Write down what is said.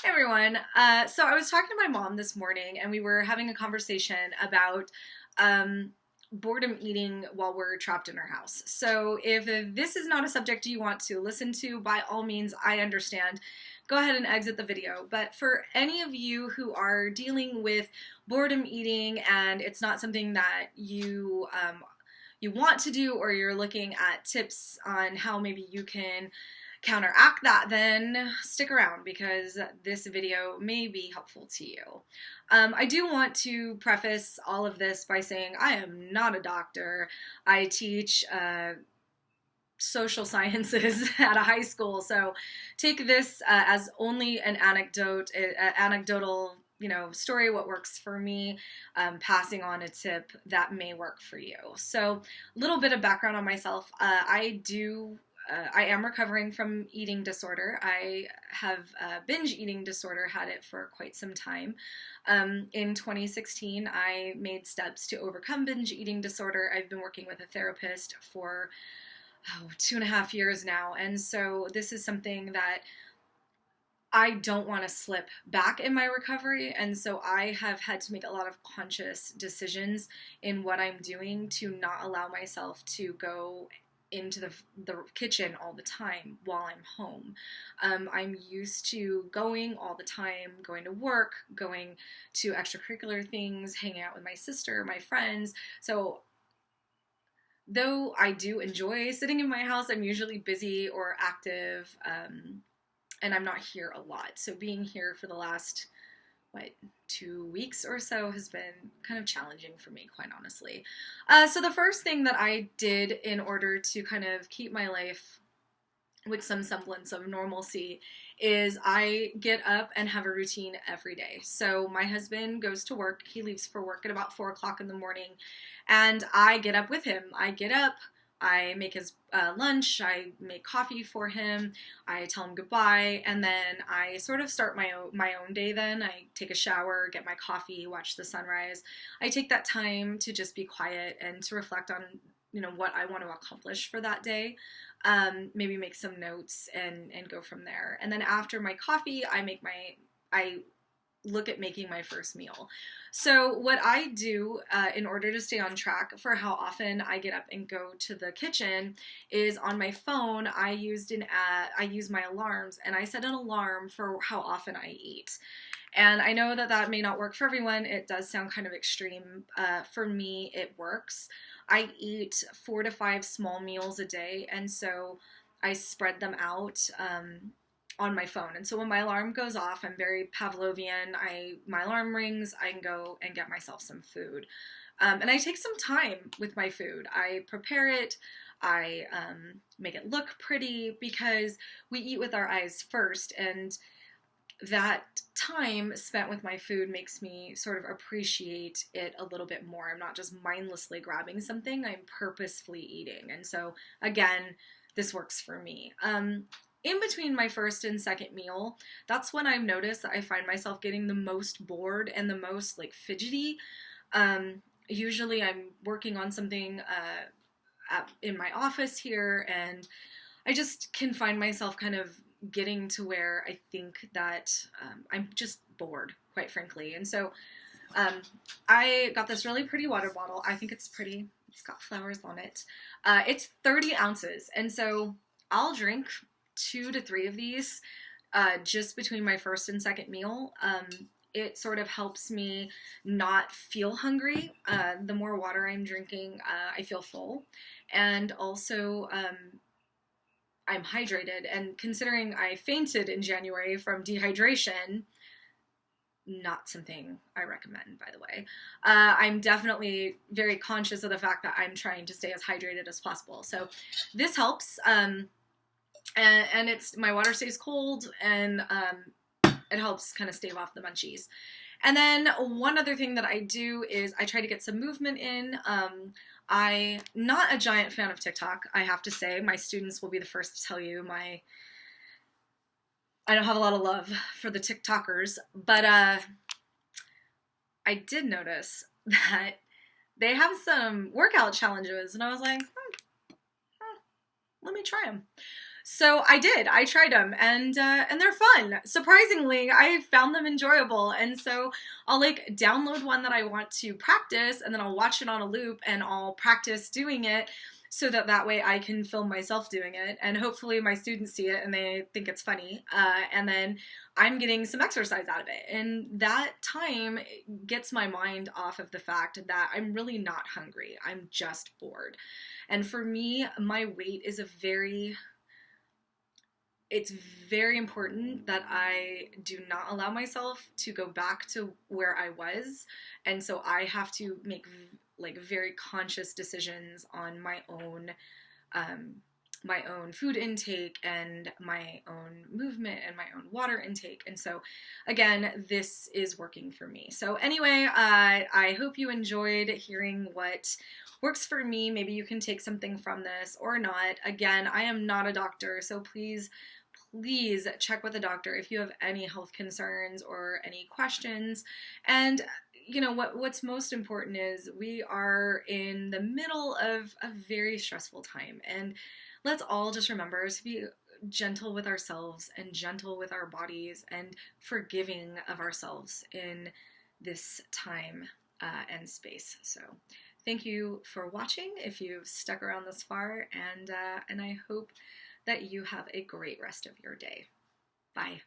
Hey everyone. So I was talking to my mom this morning and we were having a conversation about um, boredom eating while we're trapped in our house. So if this is not a subject you want to listen to, by all means, I understand. Go ahead and exit the video. But for any of you who are dealing with boredom eating and it's not something that you want to do, or you're looking at tips on how maybe you can counteract that, then stick around because this video may be helpful to you. I do want to preface all of this by saying I am not a doctor. I teach social sciences at a high school, so take this as only an anecdotal story, what works for me, passing on a tip that may work for you. So a little bit of background on myself. I am recovering from eating disorder. I have binge eating disorder, had it for quite some time. In 2016, I made steps to overcome binge eating disorder. I've been working with a therapist for 2.5 years now, and so this is something that I don't want to slip back in my recovery, and so I have had to make a lot of conscious decisions in what I'm doing to not allow myself to go into the kitchen all the time while I'm home. I'm used to going all the time, going to work, going to extracurricular things, hanging out with my sister, my friends. So though I do enjoy sitting in my house, I'm usually busy or active, and I'm not here a lot. So being here for the last 2 weeks or so has been kind of challenging for me, quite honestly. So the first thing that I did in order to kind of keep my life with some semblance of normalcy is I get up and have a routine every day. So my husband goes to work. He leaves for work at about 4 o'clock in the morning, and I get up with him. I get up, I make his lunch, I make coffee for him, I tell him goodbye, and then I sort of start my own day then. I take a shower, get my coffee, watch the sunrise. I take that time to just be quiet and to reflect on, what I want to accomplish for that day. Maybe make some notes and go from there. And then after my coffee, I look at making my first meal. So what I do in order to stay on track for how often I get up and go to the kitchen is on my phone. I use my alarms, and I set an alarm for how often I eat. And I know that that may not work for everyone. It does sound kind of extreme. For me, it works. I eat 4 to 5 small meals a day, and so I spread them out on my phone. And so when my alarm goes off, I'm very Pavlovian. My alarm rings, I can go and get myself some food. And I take some time with my food. I prepare it. I make it look pretty because we eat with our eyes first, and that time spent with my food makes me sort of appreciate it a little bit more. I'm not just mindlessly grabbing something, I'm purposefully eating. And so, again, this works for me. In between my first and second meal, that's when I've noticed that I find myself getting the most bored and the most fidgety. Usually I'm working on something in my office here, and I just can find myself kind of getting to where I think that I'm just bored, quite frankly. And so I got this really pretty water bottle. I think it's pretty. It's got flowers on it. It's 30 ounces. And so I'll drink 2 to 3 of these just between my first and second meal. It sort of helps me not feel hungry. The more water I'm drinking, I feel full. And also, I'm hydrated, and considering I fainted in January from dehydration, not something I recommend, by the way. I'm definitely very conscious of the fact that I'm trying to stay as hydrated as possible. So this helps, and it's my water stays cold, and it helps kind of stave off the munchies. And then one other thing that I do is I try to get some movement in. I'm not a giant fan of TikTok, I have to say. My students will be the first to tell you I don't have a lot of love for the TikTokers, but I did notice that they have some workout challenges, and I was like, let me try them. So I did. I tried them, and they're fun. Surprisingly, I found them enjoyable, and so I'll like download one that I want to practice, and then I'll watch it on a loop, and I'll practice doing it, so that way I can film myself doing it, and hopefully my students see it and they think it's funny, and then I'm getting some exercise out of it, and that time gets my mind off of the fact that I'm really not hungry. I'm just bored, and for me, my weight is it's very important that I do not allow myself to go back to where I was. And so I have to make like very conscious decisions on um, my own food intake and my own movement and my own water intake. And so again, this is working for me. So anyway, I hope you enjoyed hearing what works for me. Maybe you can take something from this or not. Again, I am not a doctor, so please check with a doctor if you have any health concerns or any questions. And you know what's most important is we are in the middle of a very stressful time, and let's all just remember to be gentle with ourselves and gentle with our bodies and forgiving of ourselves in this time and space. So thank you for watching if you've stuck around this far, and I hope that you have a great rest of your day. Bye.